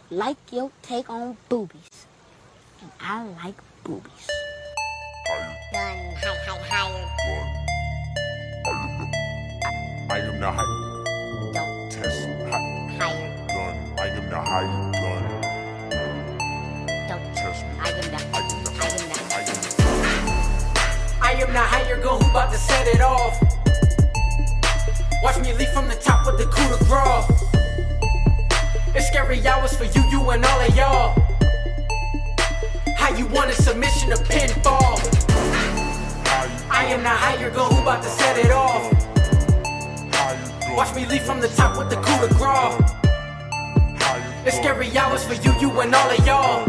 like your take on boobies. And I like boobies. Gun, higher. I am the high. Don't Test higher. gun. I am the high gun. Don't Test me. I am the I am the higher gun who bout to set it off. Watch me leap from the top with the coup de grace. It's scary hours for you and all of y'all. How you want a submission to pinfall? I am the higher gun who bout to set it off. Watch me leap from the top with the coup de grace. It's scary hours for you and all of y'all.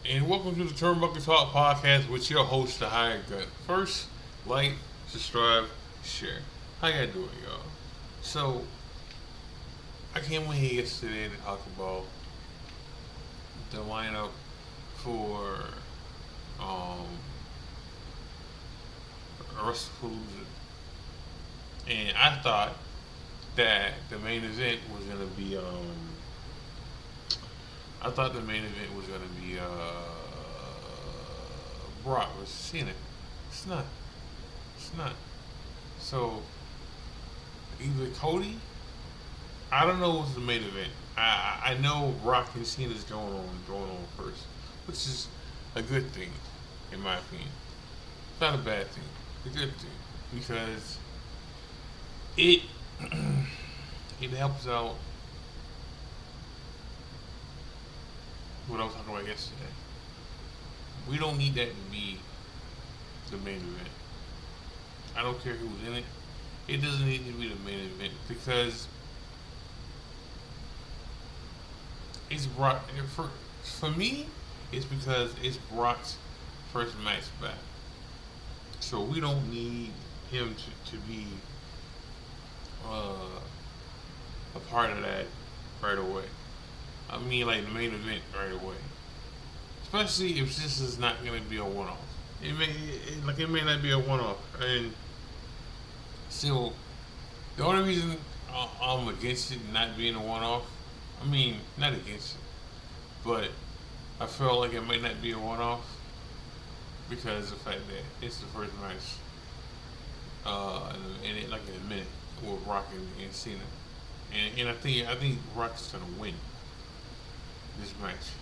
And welcome to the TurnBuckle Talk podcast with your host, the Higher Gun. First, like, subscribe, share. How y'all doing, y'all? So, I came in here yesterday to talk about the lineup for WrestlePalooza, and I thought that the main event was gonna be Brock versus Cena. It's not. So either Cody, I don't know what's the main event. I know Brock and Cena's going on first, which is a good thing in my opinion. It's not a bad thing. It's a good thing because it helps out what I was talking about yesterday. We don't need that to be the main event. I don't care who's in it. It doesn't need to be the main event because it's Brock. For me, it's because it's Brock's first match back. So we don't need him to be a part of that right away. I mean, like the main event right away. Especially if this is not going to be a one-off. It may not be a one-off. And still, the only reason I'm against it not being a one-off, I mean, not against it, but I feel like it might not be a one-off because of the fact that it's the first match in a minute with Rock and Cena. And I think Rock's going to win this match.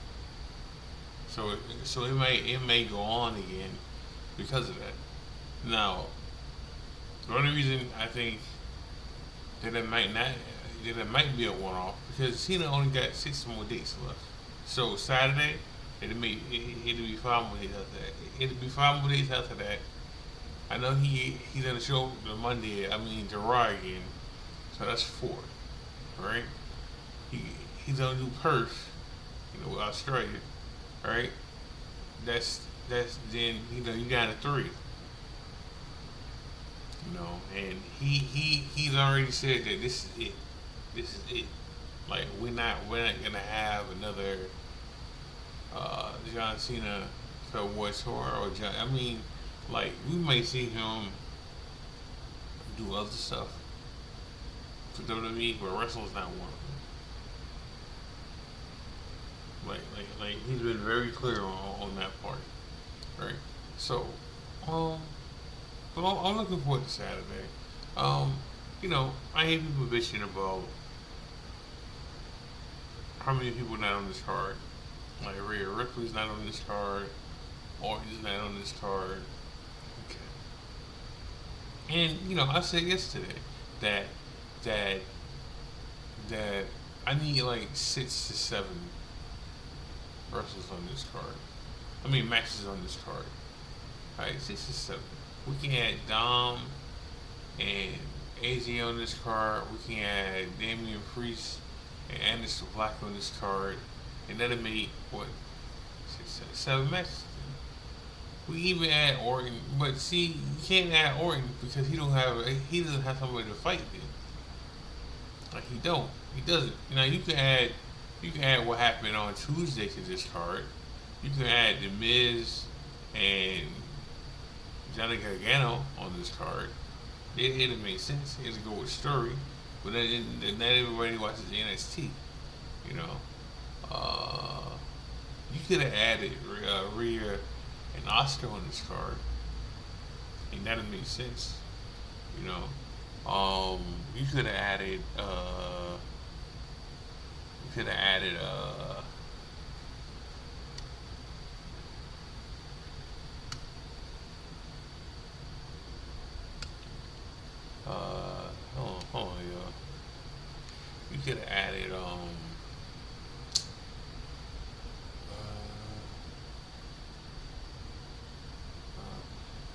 So it may go on again because of that. Now, the only reason I think that it might be a one-off because Cena only got 6 more dates left. So Saturday, it'll be 5 more days after that. It'll be 5 more days after that. I know he's gonna show the Monday. To Raw again. So that's 4, right? He's gonna do Perth, with Australia. Right, that's then you got a 3. And he's already said that this is it. Like we're not gonna have another John Cena Farewell Tour or John. We might see him do other stuff for WWE, but wrestling's not one of them. Like he's been very clear on that part, right? So, but I'm looking forward to Saturday. I hear people bitching about how many people not on this card. Like Rhea Ripley's not on this card, Orton's not on this card. Okay. And I said yesterday that I need like 6 to 7 wrestlers on this card. Matches on this card. Alright, 6 to 7. We can add Dom and AJ on this card. We can add Damian Priest and Anderson Black on this card. And that'll make, 7 matches. We even add Orton, but see, you can't add Orton because he doesn't have somebody to fight then. He doesn't. Now you can add You can add what happened on Tuesday to this card. You can add The Miz and Johnny Gargano on this card. It'll make sense. It'll go with story. But then not everybody watches NXT. You know. You could have added Rhea and Oscar on this card. And that'll make sense. You know. You could have added hold on, y'all. You could have added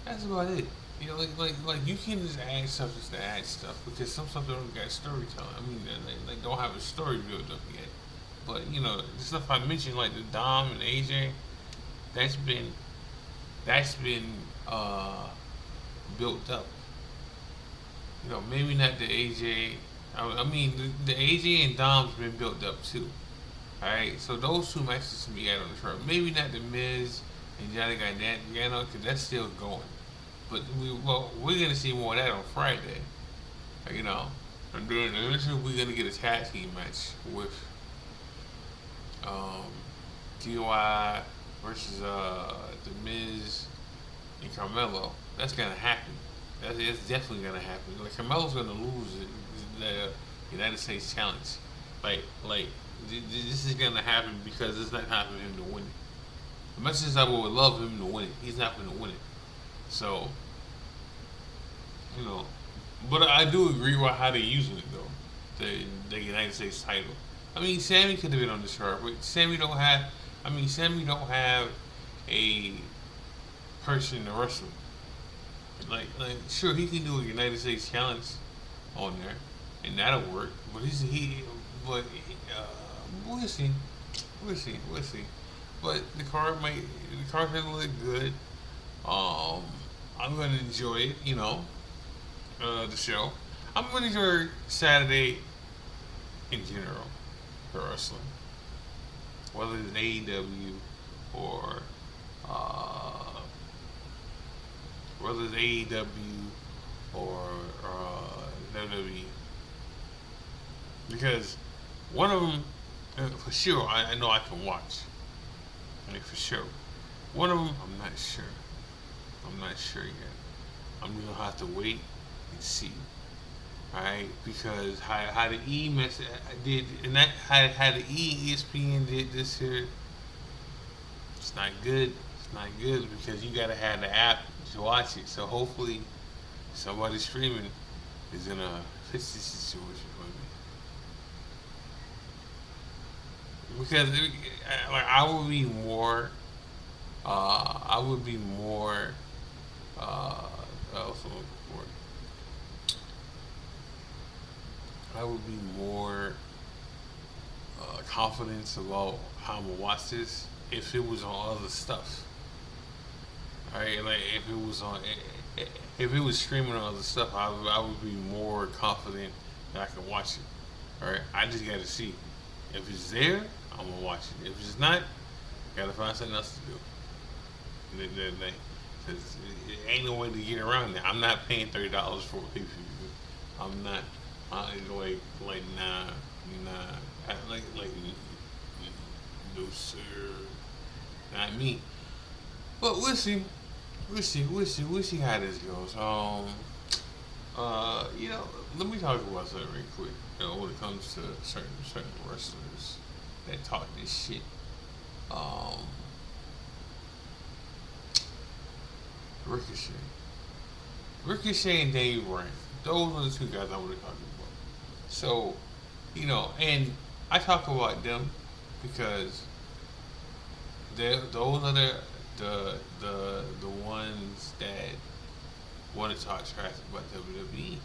that's about it. You know, like you can just add stuff just to add stuff because some stuff don't got storytelling. I mean, they don't have a story built up yet. But you know, the stuff I mentioned, like the Dom and AJ, that's been built up. You know, maybe not the AJ. I mean, the AJ and Dom's been built up too. All right, so those two matches to be added on the card. Maybe not the Miz and Johnny Gargano because that's still going. But we're gonna see more of that on Friday. You know, and then eventually we're gonna get a tag team match with DOI versus the Miz and Carmelo. That's gonna happen. That's definitely gonna happen. Like Carmelo's gonna lose the United States Challenge. Like this is gonna happen because it's not time for him to win it. As much as I would love him to win it, he's not gonna win it. So, you know, but I do agree with how they're using it though. The United States title. I mean, Sammy could have been on this card, but Sammy don't have a person to wrestle. Like sure he can do a United States Challenge on there, and that'll work. But we'll see. But the card doesn't look good. I'm gonna enjoy it, you know, the show. I'm gonna enjoy Saturday in general for wrestling, whether it's AEW or WWE, because one of them for sure I know I can watch. Like for sure. One of them I'm not sure. Yet. I'm gonna have to wait and see. Alright? Because how the E message did and that how the ESPN did this here, it's not good. It's not good because you gotta have the app to watch it. So hopefully somebody streaming is gonna fix this situation for me. Because I would be more confidence about how I'm gonna watch this if it was on other stuff. Alright, like if it was streaming on other stuff, I would be more confident that I can watch it. Alright, I just gotta see. If it's there, I'm gonna watch it. If it's not, gotta find something else to do. Cause it ain't no way to get around that. I'm not paying $30 for a pay-per-view. I'm not. Like nah. Like no sir, not me. But we'll see. We'll see how this goes. You know, let me talk about something real quick. You know, when it comes to certain wrestlers that talk this shit. Ricochet and Daniel Bryan. Those are the two guys I want to talk about. So, you know, and I talk about them because those are the ones that want to talk trash about WWE.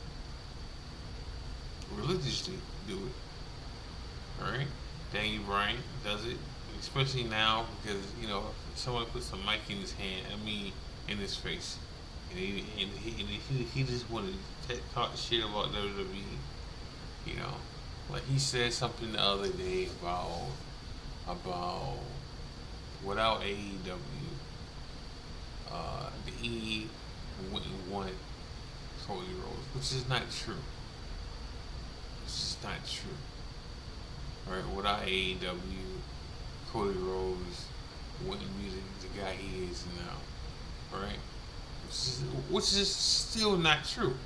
Religiously do it. Alright? Daniel Bryan does it, especially now because, you know, someone puts a mic in his hand, in his face. And he just wanted to talk shit about WWE, you know. Like he said something the other day about without AEW, the E wouldn't want Cody Rhodes, which is not true. Which is not true. Right? Without AEW, Cody Rhodes wouldn't be the guy he is now. Right? Which is still not true.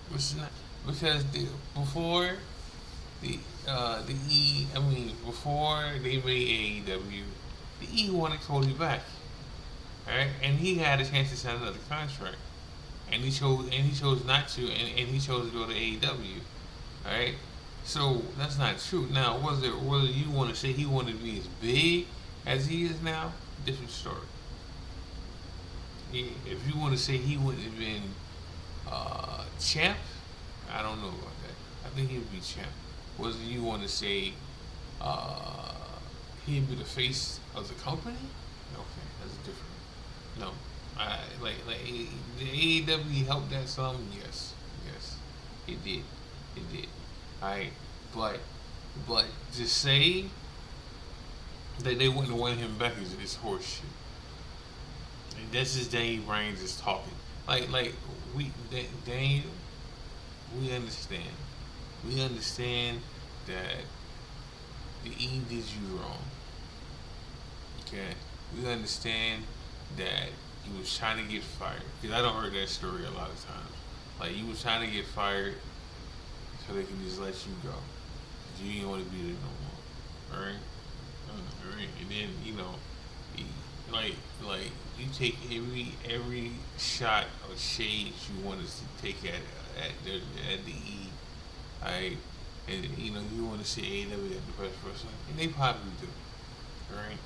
Which is not because before before they made AEW, the E wanted Cody back. Alright? And he had a chance to sign another contract. And he chose not to, and he chose to go to AEW. Alright? So that's not true. Now whether you want to say he wanted to be as big as he is now, different story. If you want to say he wouldn't have been champ, I don't know about that. I think he would be champ. Whether you want to say he'd be the face of the company, okay, that's different. No, like the AEW helped that some, yes, it did. Alright, but to say that they wouldn't want him back is horseshit. And that's just Daniel Bryan just talking. Daniel, we understand. We understand that the E did you wrong. Okay? We understand that he was trying to get fired. Because I don't heard that story a lot of times. Like, he was trying to get fired so they can just let you go. Because you didn't want to be there no more. Alright? Alright? And then, like you take every shot or shade you want us to take at the E. Alright? And you want to say AEW at the best person, and they probably do. Right?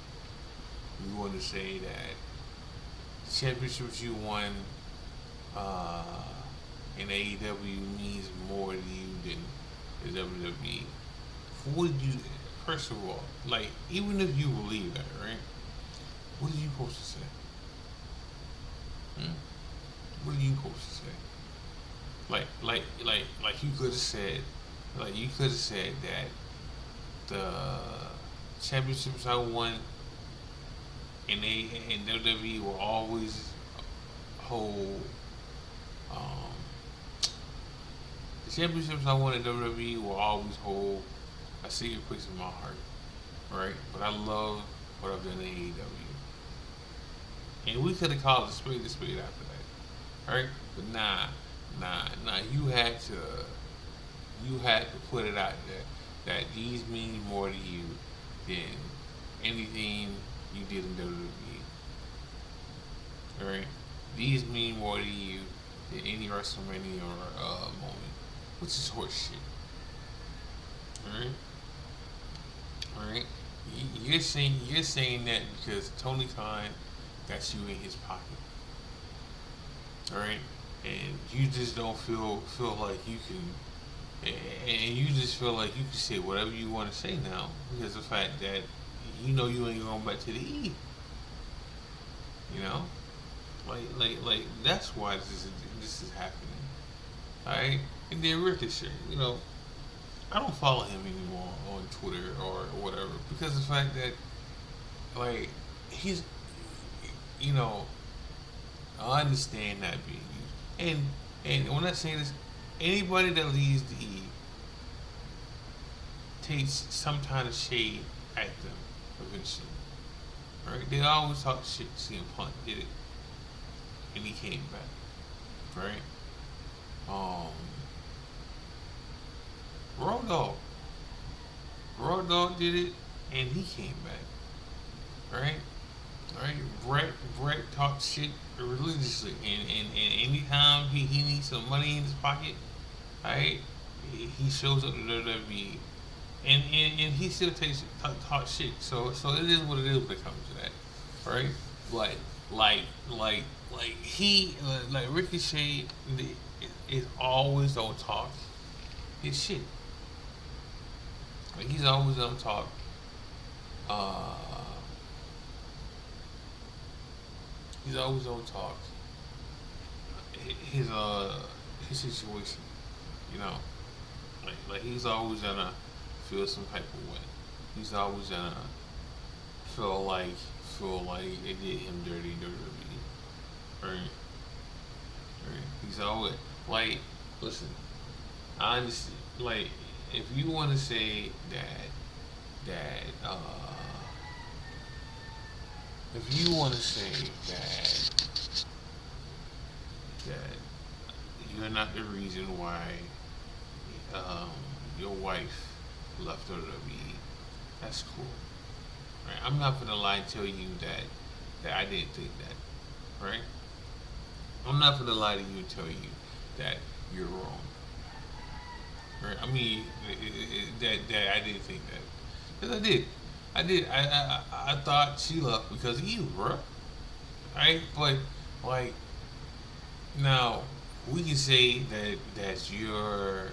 You want to say that the championships you won in AEW means more to you than the WWE. What did you? First of all, like, even if you believe that, right? What are you supposed to say? What are you supposed to say? Like you could have said. Like, you could have said that the championships I won in WWE will always hold. The championships I won in WWE will always hold a secret place in my heart, right? But I love what I've done in AEW, and we could have called it a spade after that, right? But nah. You had to put it out there that these mean more to you than anything you did in WWE. Alright? These mean more to you than any WrestleMania or moment, which is horseshit. Alright? You're saying that because Tony Khan got you in his pocket. Alright? And you just don't feel like you can, and you just feel like you can say whatever you want to say now because of the fact that you ain't going back to the E. Like that's why this is happening. Alright? And then Ricochet, I don't follow him anymore on Twitter or whatever because of the fact that, like, he's, I understand that being used. And when I say this, anybody that leaves the E takes some kind of shade at them eventually. Right? They always talk shit. CM Punk did it. And he came back. Right? Raw Dog did it and he came back. Right? Alright? Brett talks shit religiously and anytime he needs some money in his pocket, alright, he shows up to WWE and he still talk shit. So it is what it is when it comes to that. Right? Like Ricochet is always on talk his shit. Like, he's always on talk he's always on talk his situation, Like he's always gonna feel some type of way. He's always gonna feel like they did him dirty in WWE. Right? Right? He's always like, listen, I understand. Like, if you want to say that if you want to say that you're not the reason why your wife left WWE, that's cool. Right? I'm not gonna lie and tell you that I didn't think that. Right? I'm not gonna lie to you and tell you that you're wrong. Right? I mean that I didn't think that, because I did. I thought she left because of you, bro. Right? But like, now we can say that you're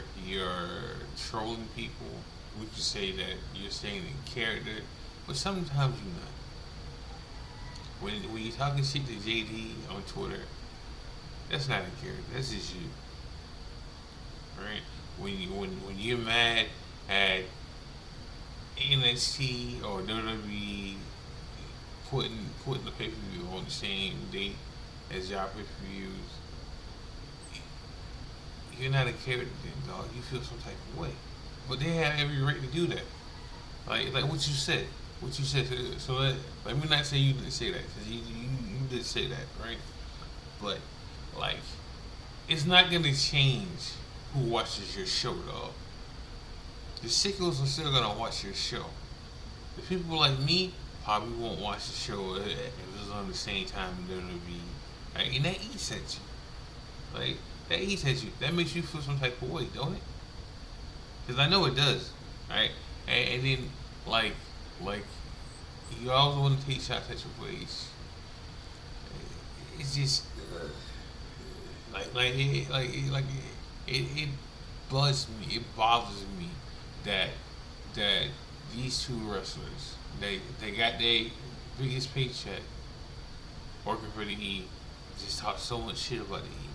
trolling people. We can say that you're staying in character, but sometimes you're not. When you're talking shit to JD on Twitter, that's not in character. That's just you. Right? When you're mad at NXT or WWE putting the pay-per-view on the same date as y'all pay-per-views, you're not a character then, dog. You feel some type of way. But they have every right to do that. Like what you said. What you said. So let me not say you didn't say that, because you did say that, right? But like, it's not gonna change who watches your show, dog. The sickos are still gonna watch your show. The people like me probably won't watch the show if it's on the same time in WWE. Right? And that eats at you. Like, that eats at you. That makes you feel some type of way, don't it? Because I know it does. Right? And then, like, you always want to take shots at your place. It's just, it bugs me. It bothers me that these two wrestlers, they got their biggest paycheck working for the E, just talk so much shit about the E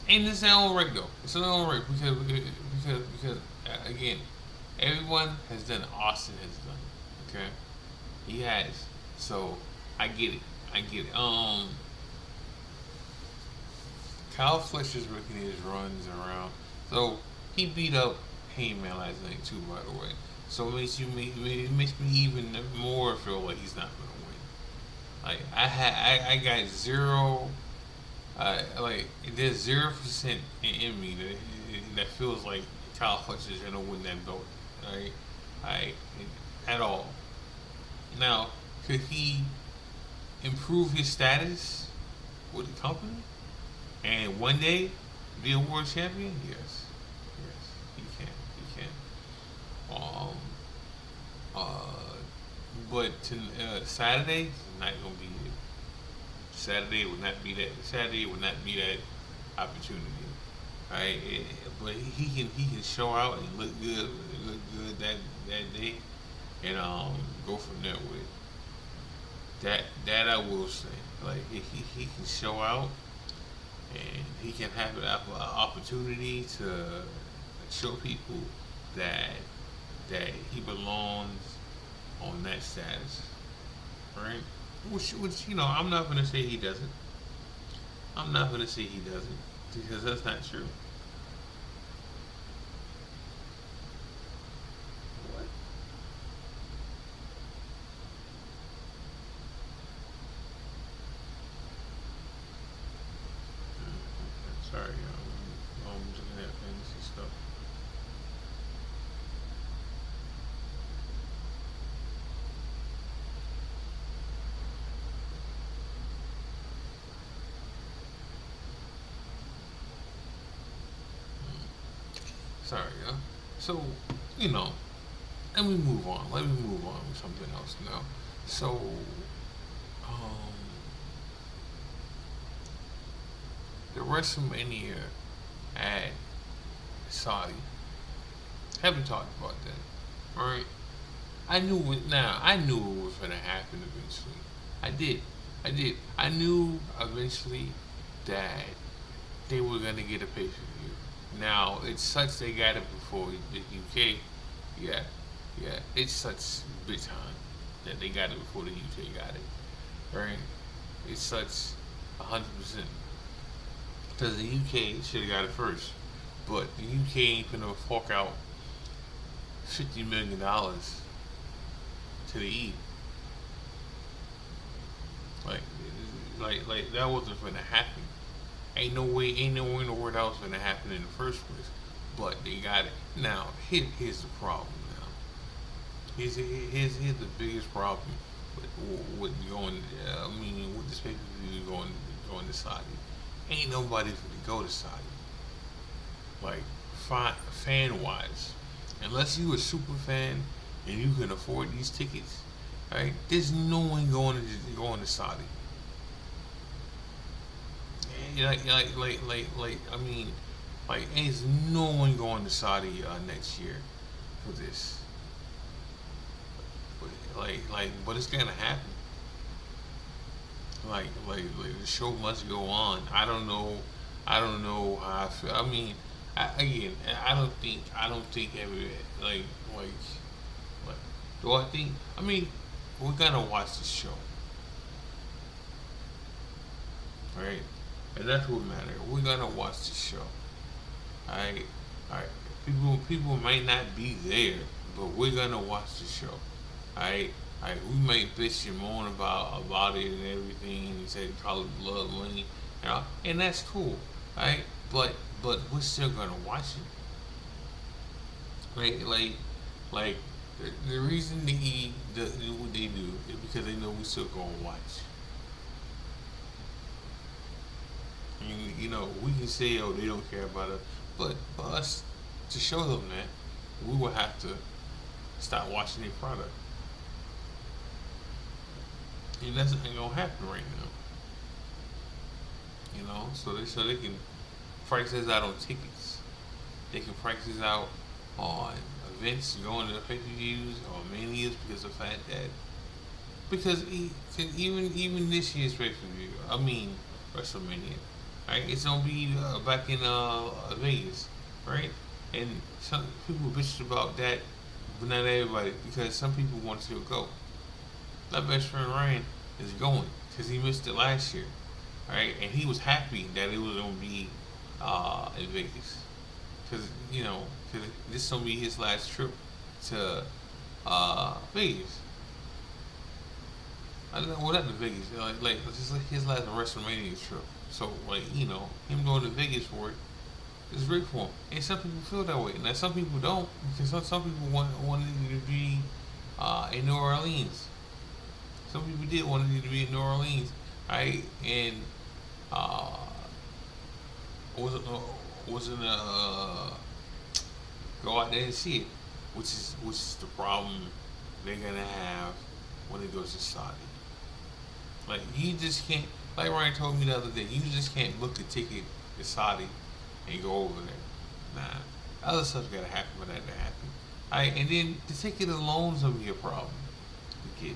now. And it's their own right though. It's their own right, because again, everyone has done what Austin has done. Okay, he has. So I get it. Kyle Fletcher's making his runs around. So he beat up Heyman last night too, by the way. So it makes me even more feel like he's not gonna win. Like I got zero. Like there's 0% in me that feels like Kyle Fletcher's gonna win that belt. Right? At all. Now, could he improve his status with the company and one day be a world champion? Yes, he can. But Saturday is not gonna be it. Saturday would not be that opportunity. Right? But he can show out and look good that day, and go from there with it. That I will say. Like he can show out, and he can have an opportunity to show people that he belongs on that status, right? Which I'm not gonna say he doesn't. Because that's not true. What? Sorry, I'm looking at fantasy stuff. Sorry, y'all. So, let me move on. Let me move on with something else now. So, the WrestleMania at Saudi. Haven't talked about that, right? I knew it was gonna happen eventually. I did. I knew eventually that they were gonna get a pay-per-view. Now it sucks they got it before the UK. Yeah, yeah, it sucks big time that they got it before the UK got it. Right? It sucks 100%. Because the UK should have got it first. But the UK ain't gonna fork out $50 million to the E. Like, like that wasn't gonna happen. Ain't no way in the world that was gonna happen in the first place. But they got it. Now, here's the problem. Now, here's the biggest problem with going. With this pay per view going to Saudi. Ain't nobody gonna go to Saudi. Like, fan wise, unless you a super fan and you can afford these tickets, right? There's no one going to Saudi. There's no one going to Saudi next year for this. But it's gonna happen. The show must go on. I don't know how I feel. I don't think every do I think? We're gonna watch the show, right? And that's what matters. We're gonna watch the show. Alright? People might not be there, but we're gonna watch the show. Alright? We might bitch and moan about it and everything and say probably blood money, and that's cool. Alright? But we're still gonna watch it. Right? The reason they do what they do is because they know we still gonna watch. We can say, oh, they don't care about us, but for us to show them that, we will have to stop watching their product. And that's not gonna happen right now. So they can price this out on tickets. They can price this out on events, going to pay-per-views or manias because of the fact that even this year's pay-per-view, WrestleMania, right? It's gonna be back in Vegas, right? And some people bitched about that, but not everybody, because some people want to still go. My best friend Ryan is going because he missed it last year, right? And he was happy that it was gonna be in Vegas, because this is gonna be his last trip to Vegas. I don't know, well, not to Vegas, it's just his last WrestleMania trip. So, him going to Vegas for it is great for him. And some people feel that way. Now, some people don't, because some people wanted it to be in New Orleans. Some people did want it to be in New Orleans, right? And wasn't go out there and see it, which is the problem they're gonna have when it goes to Saudi. Like, you just can't, like Ryan told me the other day, you just can't book a ticket to Saudi and go over there. Nah, other stuff's gotta happen for that to happen. Alright, and then the ticket alone is gonna be a problem to get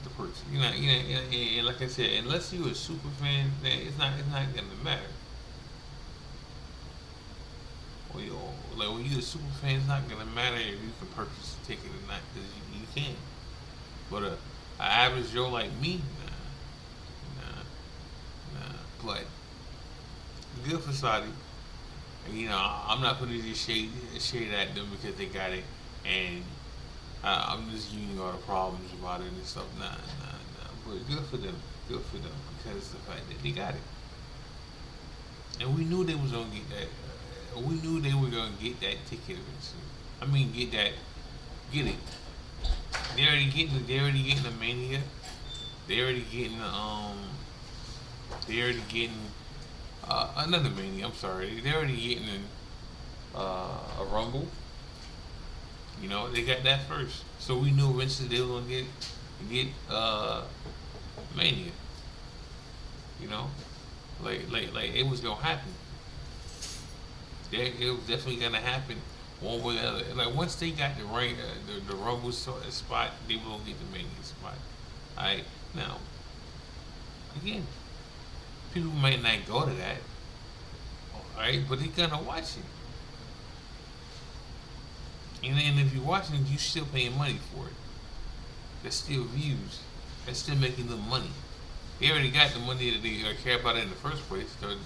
the purchase. And like I said, unless you're a super fan, then it's not gonna matter. When you're a super fan, it's not gonna matter if you can purchase a ticket or not, because you can. But an average Joe like me, nah. But good for Saudi. I'm not putting this shade at them because they got it, and I'm just giving you all the problems about it and stuff. Nah. But good for them, because the fact that they got it, and we knew they was gonna get that. We knew they were gonna get that ticket eventually. Get it. They're already getting the Mania. They're already getting another Mania. I'm sorry. They're already getting a Rumble. They got that first, so we knew eventually they were gonna get Mania. Like it was gonna happen. It was definitely gonna happen one way or the other. Like, once they got the right the Rumble spot, they will get the Mania spot. Alright, now again, people might not go to that. Alright, but they're gonna watch it. And if you're watching it, you're still paying money for it. That's still views. That's still making them money. They already got the money that they care about in the first place, the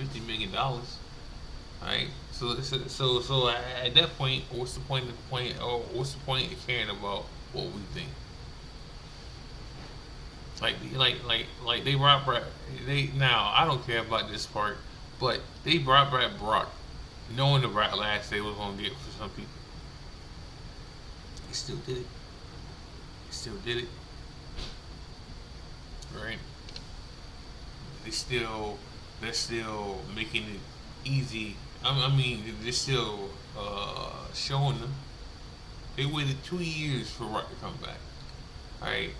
$50 million. Alright? So at that point, what's the point of caring about what we think? Like they brought back, now I don't care about this part, but they brought back Brock, knowing the backlash they was gonna get for some people. They still did it. They still did it. Right? They're still making it easy. I mean, they're still showing them. They waited 2 years for Rock to come back. Alright?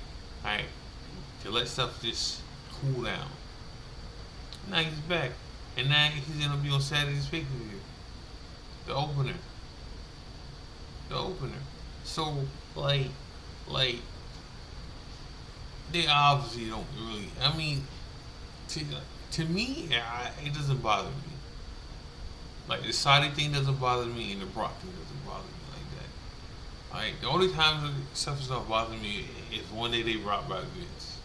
To let stuff just cool down. Now he's back. And now he's gonna be on Saturday's pay-per-view. The opener. So, like, they obviously don't really, I mean, to me, it doesn't bother me. Like, the Saudi thing doesn't bother me, and the Brock thing doesn't bother me like that. Alright, the only time that stuff is not bothering me is one day they brought back Vince.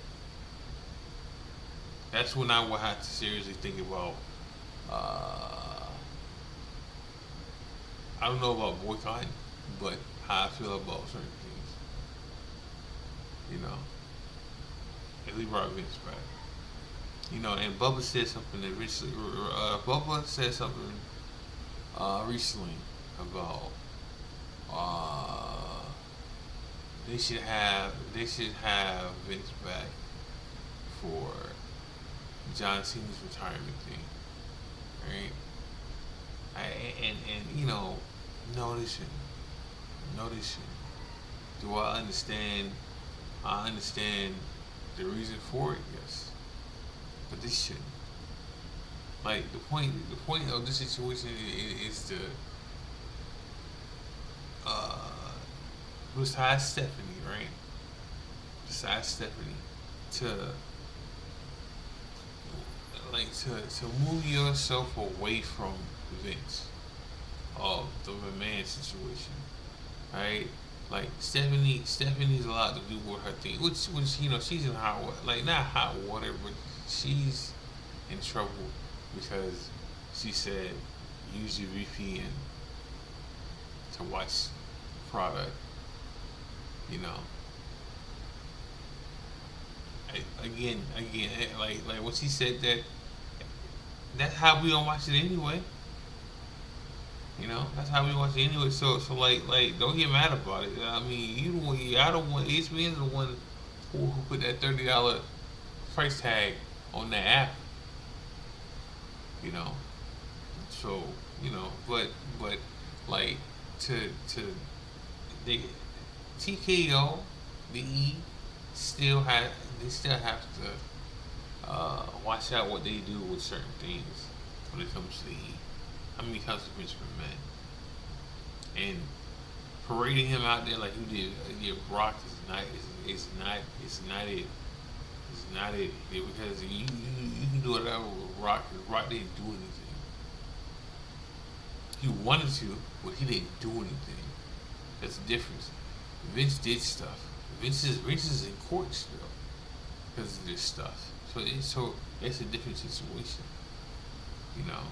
That's when I will have to seriously think about, I don't know about boycotting, but how I feel about certain things. You know, if we brought Vince back. You know, and Bubba said something that recently, recently about they should have Vince back for John Cena's retirement thing, right? And you know, no, they shouldn't. Do I understand? I understand the reason for it, yes, but this shouldn't. Like the point of this situation is to besides Stephanie, right? Besides Stephanie, to move yourself away from Vince of the McMahon situation, right? Like Stephanie's allowed to do what her thing, which you know she's in hot water, like not hot water, but she's in trouble because she said use your VPN to watch product, you know. Again, like when she said that, that's how we don't watch it anyway. You know, that's how we watch it anyway. So like, don't get mad about it. I mean, I don't want ESPN's the one who put that $30 price tag on the app. You know, so you know, but like to the TKO, the E still have to watch out what they do with certain things when it comes to the E. I mean, it comes to Vince McMahon, and parading him out there like you did Brock is not it because you can do whatever with Brock. Brock didn't do anything. He wanted to, but he didn't do anything. That's the difference. Vince did stuff. Vince is in court still because of this stuff. So it's a different situation, you know.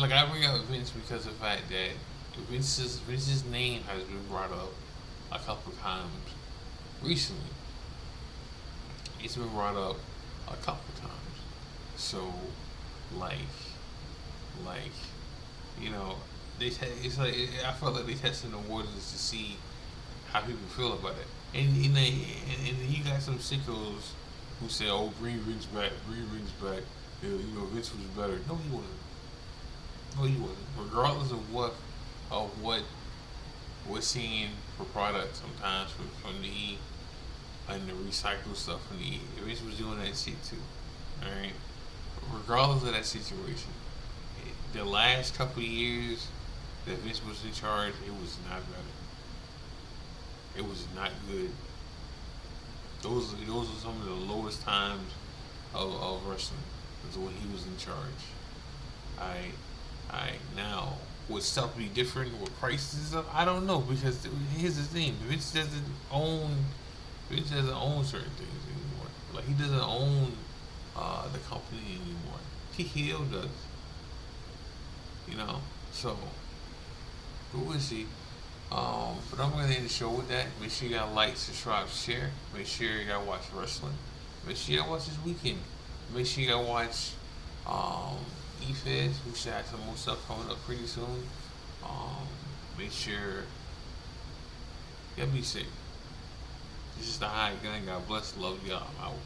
Like I bring up Vince because of the fact that Vince's name has been brought up a couple times recently. It's been brought up a couple times. So like you know, it's like I felt like they testing the waters to see how people feel about it. And you got some sickos who say, "Oh, bring Vince back. You know, Vince was better." No, he wasn't. Regardless of what we're seeing for products sometimes from the E and the recycled stuff from the E, Vince was doing that shit too. All right. Regardless of that situation, the last couple of years that Vince was in charge, it was not better. It was not good. Those are some of the lowest times of wrestling. was when he was in charge. Now would stuff be different with prices up? I don't know, because here's the thing: Vince doesn't own certain things anymore. Like, he doesn't own the company anymore. TKO does. You know, so we'll see. But I'm gonna end the show with that. Make sure you gotta like, subscribe, share. Make sure you gotta watch wrestling. Make sure you gotta watch this weekend. Make sure you gotta watch EFBC. We should have some more stuff coming up pretty soon. Make sure you gotta be safe. This is the High Gun. God bless. Love y'all. I'm out.